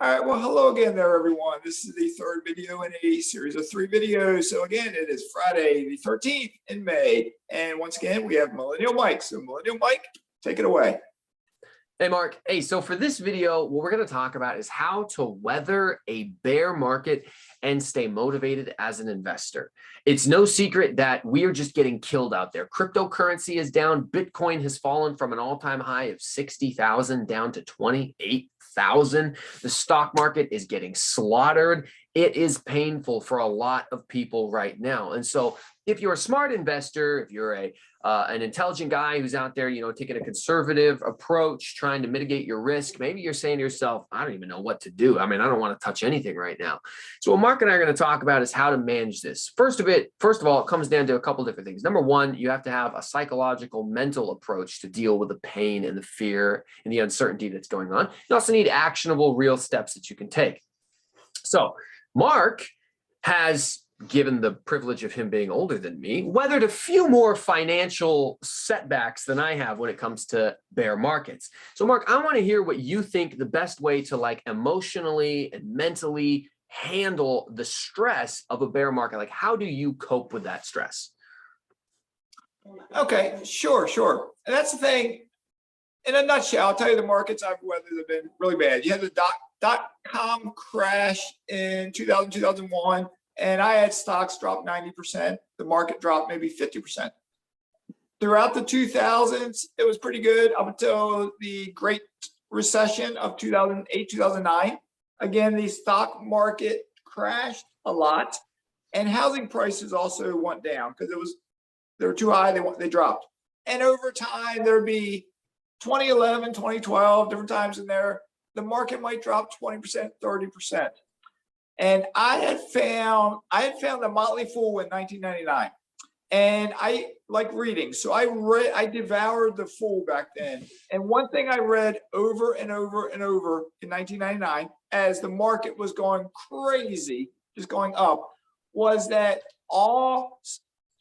All right, well, hello again there, everyone. This is the third video in a series of 3 videos. So again, it is Friday the 13th in May. And once again, we have Millennial Mike. So Millennial Mike, take it away. Hey, Mark. Hey, so for this video, what we're going to talk about is how to weather a bear market and stay motivated as an investor. It's no secret that we are just getting killed out there. Cryptocurrency is down. Bitcoin has fallen from an all-time high of 60,000 down to 28,000. The stock market is getting slaughtered. It is painful for a lot of people right now. And so if you're a smart investor, if you're an intelligent guy who's out there, taking a conservative approach, trying to mitigate your risk, maybe you're saying to yourself, I don't even know what to do. I mean, I don't want to touch anything right now. So what Mark and I are going to talk about is how to manage this. First of all, it comes down to a couple different things. Number one, you have to have a psychological, mental approach to deal with the pain and the fear and the uncertainty that's going on. You also need actionable, real steps that you can take. So Mark has, given the privilege of him being older than me, weathered a few more financial setbacks than I have when it comes to bear markets. So Mark, I want to hear what you think the best way to emotionally and mentally handle the stress of a bear market. Like, how do you cope with that stress? Okay, sure. And that's the thing. In a nutshell, I'll tell you the markets I've weathered have been really bad. You had the dot-com crash in 2000, 2001. And I had stocks drop 90%. The market dropped maybe 50%. Throughout the 2000s, it was pretty good up until the Great Recession of 2008, 2009. Again, the stock market crashed a lot, and housing prices also went down because they were too high. They dropped. And over time, there'd be 2011, 2012, different times in there, the market might drop 20%, 30%. And I had found the Motley Fool in 1999, and I like reading, so I devoured the Fool back then. And one thing I read over and over and over in 1999, as the market was going crazy, just going up, was that all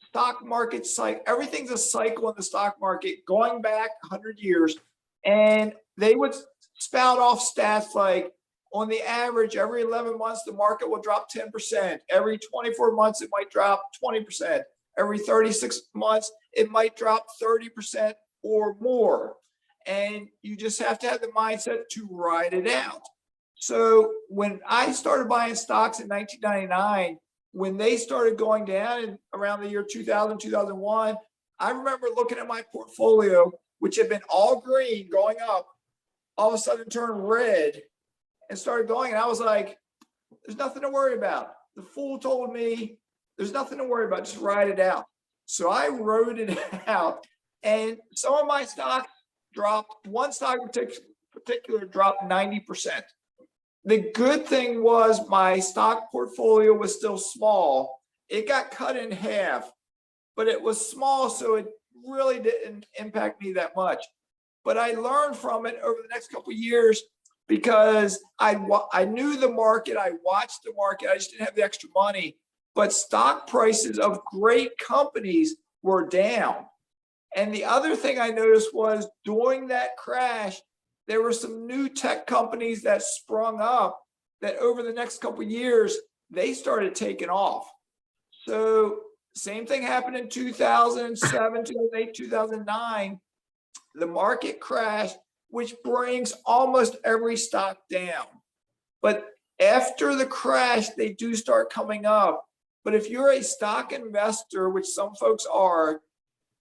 stock markets, everything's a cycle in the stock market going back 100 years, and they would spout off stats like, on the average, every 11 months, the market will drop 10%. Every 24 months, it might drop 20%. Every 36 months, it might drop 30% or more. And you just have to have the mindset to ride it out. So when I started buying stocks in 1999, when they started going down around the year 2000, 2001, I remember looking at my portfolio, which had been all green going up, all of a sudden turned red and started going. And I was like, there's nothing to worry about. The Fool told me there's nothing to worry about, just ride it out. So I rode it out, and some of my stocks dropped. One stock in particular dropped 90%. The good thing was my stock portfolio was still small. It got cut in half, but it was small, so it really didn't impact me that much. But I learned from it over the next couple of years, because I knew the market, I watched the market, I just didn't have the extra money. But stock prices of great companies were down. And the other thing I noticed was during that crash, there were some new tech companies that sprung up that over the next couple of years, they started taking off. So same thing happened in 2007, 2008, 2009. The market crashed, which brings almost every stock down. But after the crash, they do start coming up. But if you're a stock investor, which some folks are,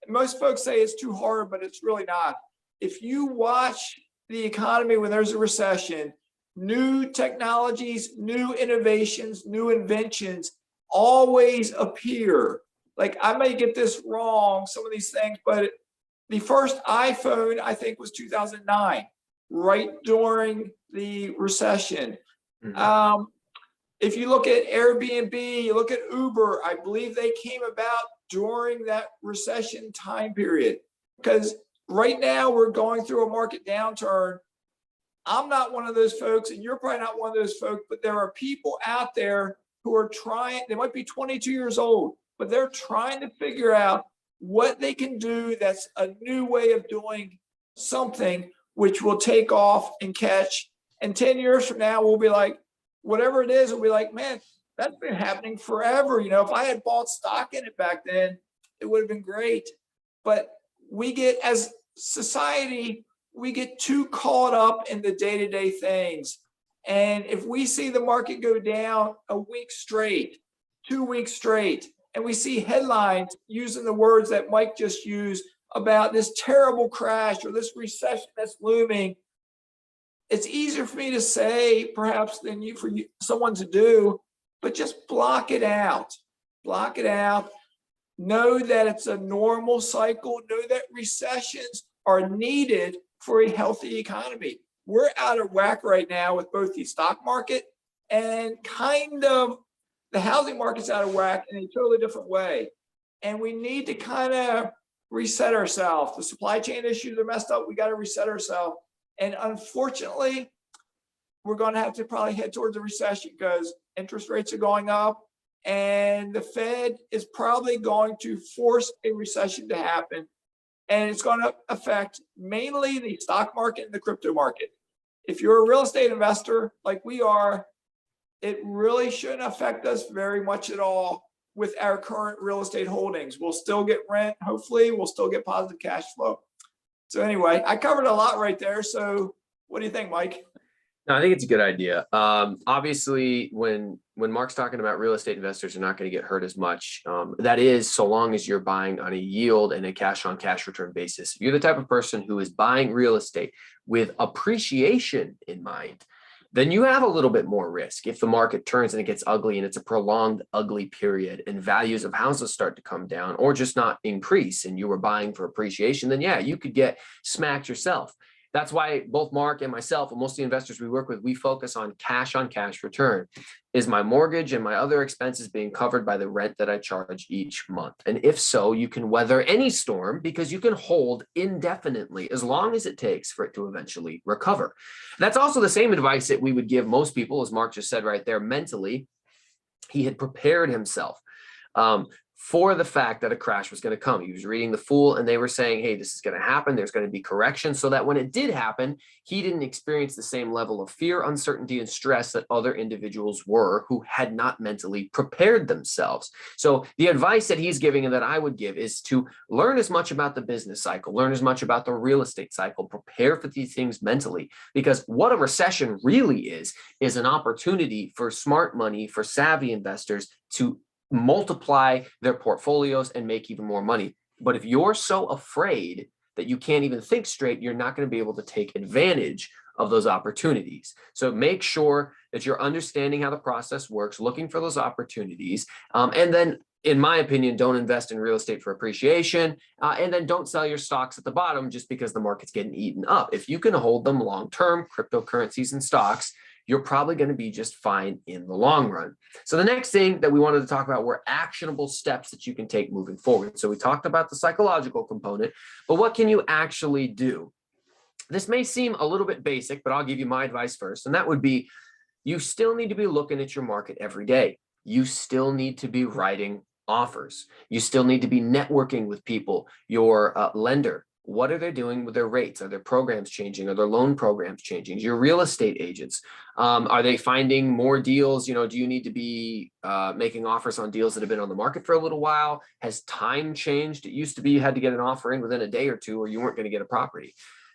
most folks say it's too hard, but it's really not. If you watch the economy when there's a recession, new technologies, new innovations, new inventions always appear. Like, I may get this wrong, some of these things, but the first iPhone, I think, was 2009, right during the recession. Mm-hmm. If you look at Airbnb, you look at Uber, I believe they came about during that recession time period. Because right now we're going through a market downturn. I'm not one of those folks, and you're probably not one of those folks, but there are people out there who are trying, they might be 22 years old, but they're trying to figure out what they can do that's a new way of doing something which will take off and catch And 10 years from now, we'll be like, whatever it is, we'll be like, man, that's been happening forever. You know, if I had bought stock in it back then, it would have been great. But we get, as society, we get too caught up in the day-to-day things. And if we see the market go down a week straight, 2 weeks straight, and we see headlines using the words that Mike just used about this terrible crash or this recession that's looming, it's easier for me to say perhaps than for someone to do, but just block it out. Block it out. Know that it's a normal cycle. Know that recessions are needed for a healthy economy. We're out of whack right now with both the stock market and kind of the housing market's out of whack in a totally different way. And we need to kind of reset ourselves. The supply chain issues are messed up. We got to reset ourselves. And unfortunately, we're going to have to probably head towards a recession because interest rates are going up. And the Fed is probably going to force a recession to happen. And it's going to affect mainly the stock market and the crypto market. If you're a real estate investor like we are, it really shouldn't affect us very much at all with our current real estate holdings. We'll still get rent. Hopefully, we'll still get positive cash flow. So anyway, I covered a lot right there. So what do you think, Mike? No, I think it's a good idea. Obviously, when Mark's talking about real estate investors are not going to get hurt as much, that is so long as you're buying on a yield and a cash on cash return basis. If you're the type of person who is buying real estate with appreciation in mind, then you have a little bit more risk. If the market turns and it gets ugly and it's a prolonged ugly period and values of houses start to come down or just not increase and you were buying for appreciation, then yeah, you could get smacked yourself. That's why both Mark and myself and most of the investors we work with, we focus on cash return. Is my mortgage and my other expenses being covered by the rent that I charge each month? And if so, you can weather any storm because you can hold indefinitely as long as it takes for it to eventually recover. That's also the same advice that we would give most people, as Mark just said right there, mentally. He had prepared himself for the fact that a crash was going to come. He was reading The Fool and they were saying, hey, this is going to happen. There's going to be correction, so that when it did happen, he didn't experience the same level of fear, uncertainty, and stress that other individuals were who had not mentally prepared themselves. So the advice that he's giving and that I would give is to learn as much about the business cycle, learn as much about the real estate cycle, prepare for these things mentally, because what a recession really is an opportunity for smart money, for savvy investors to multiply their portfolios and make even more money. But if you're so afraid that you can't even think straight, you're not going to be able to take advantage of those opportunities. So make sure that you're understanding how the process works, looking for those opportunities. And then, in my opinion, don't invest in real estate for appreciation. And then don't sell your stocks at the bottom just because the market's getting eaten up. If you can hold them long-term, cryptocurrencies and stocks, you're probably going to be just fine in the long run. So the next thing that we wanted to talk about were actionable steps that you can take moving forward. So we talked about the psychological component, but what can you actually do? This may seem a little bit basic, but I'll give you my advice first. And that would be, you still need to be looking at your market every day. You still need to be writing offers. You still need to be networking with people, your lender. What are they doing with their rates? Are their programs changing? Are their loan programs changing? Your real estate agents, are they finding more deals? Do you need to be making offers on deals that have been on the market for a little while? Has time changed? It used to be you had to get an offer in within a day or two or you weren't going to get a property.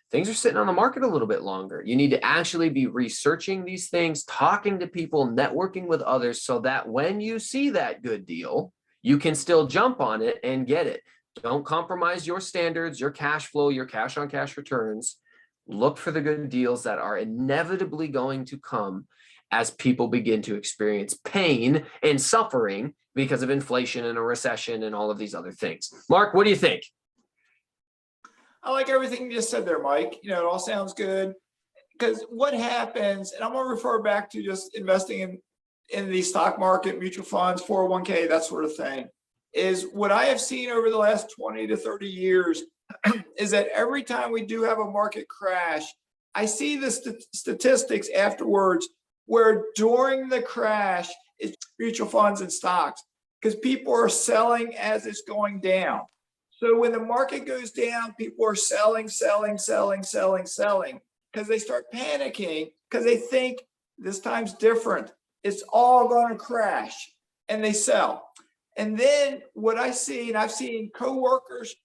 Things are sitting on the market a little bit longer. You need to actually be researching these things, talking to people, networking with others so that when you see that good deal, you can still jump on it and get it. Don't compromise your standards, your cash flow, your cash on cash returns. Look for the good deals that are inevitably going to come as people begin to experience pain and suffering because of inflation and a recession and all of these other things. Mark, what do you think? I like everything you just said there, Mike. It all sounds good. Because what happens, and I'm going to refer back to just investing in the stock market, mutual funds, 401k, that sort of thing, is what I have seen over the last 20 to 30 years is that every time we do have a market crash, I see the statistics afterwards where during the crash, it's mutual funds and stocks because people are selling as it's going down. So when the market goes down, people are selling. because they start panicking because they think this time's different. It's all going to crash, and they sell. And then what I see, and I've seen coworkers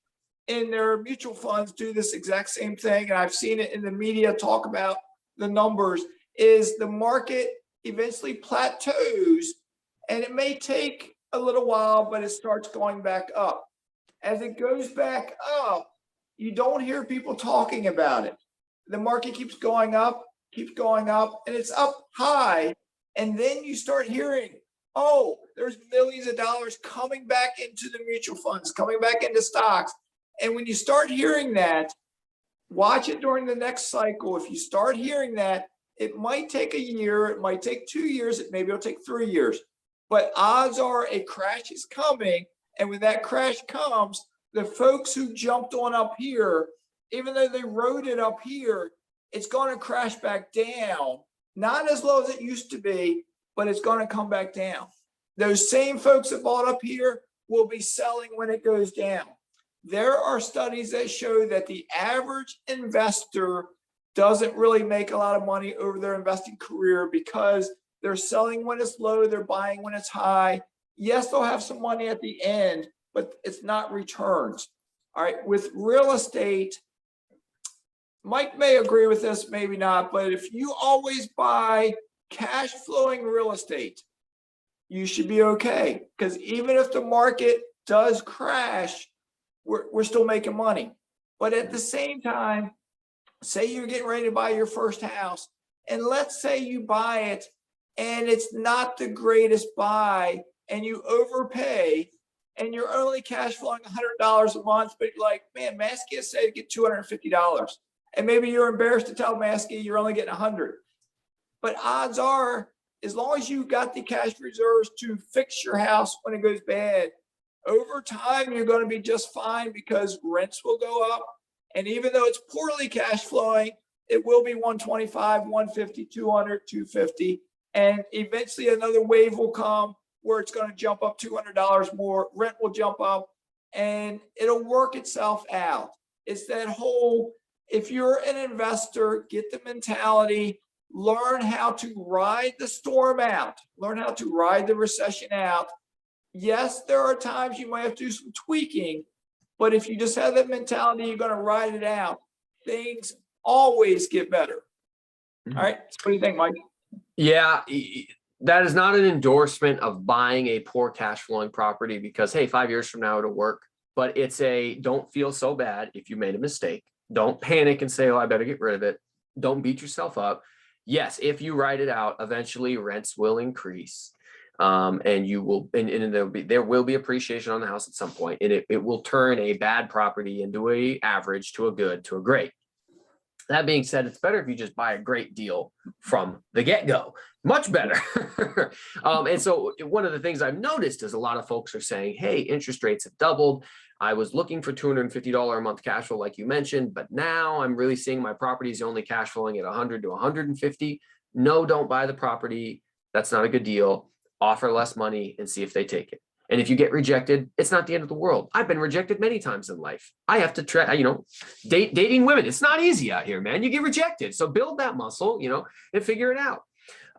in their mutual funds do this exact same thing, and I've seen it in the media talk about the numbers, is the market eventually plateaus, and it may take a little while, but it starts going back up. As it goes back up, you don't hear people talking about it. The market keeps going up, and it's up high. And then you start hearing, oh, there's millions of dollars coming back into the mutual funds, coming back into stocks. And when you start hearing that, watch it during the next cycle. If you start hearing that, it might take a year, it might take 2 years, maybe it'll take 3 years. But odds are a crash is coming. And when that crash comes, the folks who jumped on up here, even though they rode it up here, it's going to crash back down. Not as low as it used to be, but it's going to come back down. Those same folks that bought up here will be selling when it goes down. There are studies that show that the average investor doesn't really make a lot of money over their investing career because they're selling when it's low, they're buying when it's high. Yes, they'll have some money at the end, but it's not returns. All right, with real estate, Mike may agree with this, maybe not, but if you always buy cash flowing real estate, you should be okay. Because even if the market does crash, we're still making money. But at the same time, say you're getting ready to buy your first house, and let's say you buy it and it's not the greatest buy and you overpay and you're only cash flowing $100 a month, but you're like, man, mazske said to get $250. And maybe you're embarrassed to tell mazske you're only getting 100. But odds are, as long as you got the cash reserves to fix your house when it goes bad, over time, you're going to be just fine because rents will go up. And even though it's poorly cash flowing, it will be 125, 150, 200, 250. And eventually another wave will come where it's going to jump up $200 more. Rent will jump up and it'll work itself out. It's that whole, if you're an investor, get the mentality, learn how to ride the storm out, learn how to ride the recession out. Yes, there are times you might have to do some tweaking, but if you just have that mentality, you're going to ride it out. Things always get better. All right. So what do you think, Mike? Yeah, that is not an endorsement of buying a poor cash flowing property because, hey, 5 years from now it'll work. But it's a don't feel so bad if you made a mistake. Don't panic and say, oh, I better get rid of it. Don't beat yourself up. Yes, if you write it out, eventually rents will increase. And you will, and there will be appreciation on the house at some point, and it will turn a bad property into a average to a good to a great. That being said, it's better if you just buy a great deal from the get-go. Much better. And so one of the things I've noticed is a lot of folks are saying, hey, interest rates have doubled. I was looking for $250 a month cash flow, like you mentioned, but now I'm really seeing my properties only cash flowing at 100 to 150. No, don't buy the property. That's not a good deal. Offer less money and see if they take it. And if you get rejected, it's not the end of the world. I've been rejected many times in life. I have to try, dating women. It's not easy out here, man. You get rejected. So build that muscle, and figure it out.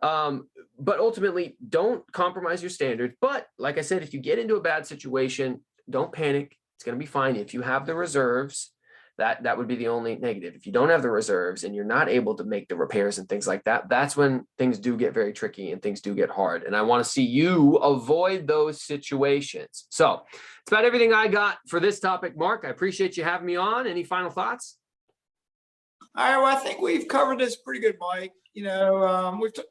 But ultimately, don't compromise your standards. But like I said, if you get into a bad situation, don't panic. It's going to be fine. If you have the reserves, that would be the only negative. If you don't have the reserves and you're not able to make the repairs and things like that, that's when things do get very tricky and things do get hard. And I want to see you avoid those situations. So it's about everything I got for this topic, Mark. I appreciate you having me on. Any final thoughts? All right, well, I think we've covered this pretty good, Mike.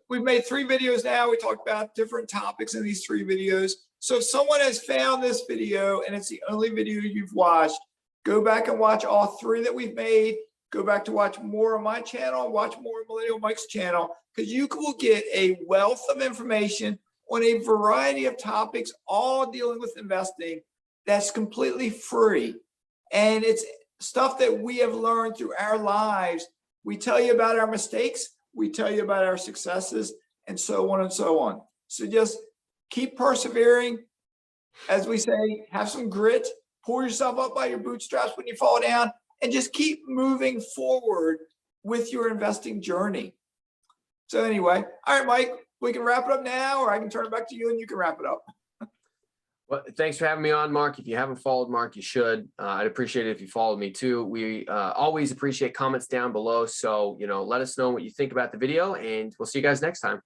We've made 3 videos now. We talked about different topics in these 3 videos. So if someone has found this video and it's the only video you've watched, go back and watch all 3 that we've made. Go back to watch more on my channel, watch more on Millennial Mike's channel, because you will get a wealth of information on a variety of topics, all dealing with investing, that's completely free. And it's stuff that we have learned through our lives. We tell you about our mistakes, we tell you about our successes, and so on and so on. So just keep persevering. As we say, have some grit. Pull yourself up by your bootstraps when you fall down, and just keep moving forward with your investing journey. So anyway, all right, Mike, we can wrap it up now, or I can turn it back to you and you can wrap it up. Well, thanks for having me on, Mark. If you haven't followed Mark, you should. I'd appreciate it if you followed me too. We always appreciate comments down below. So, let us know what you think about the video, and we'll see you guys next time.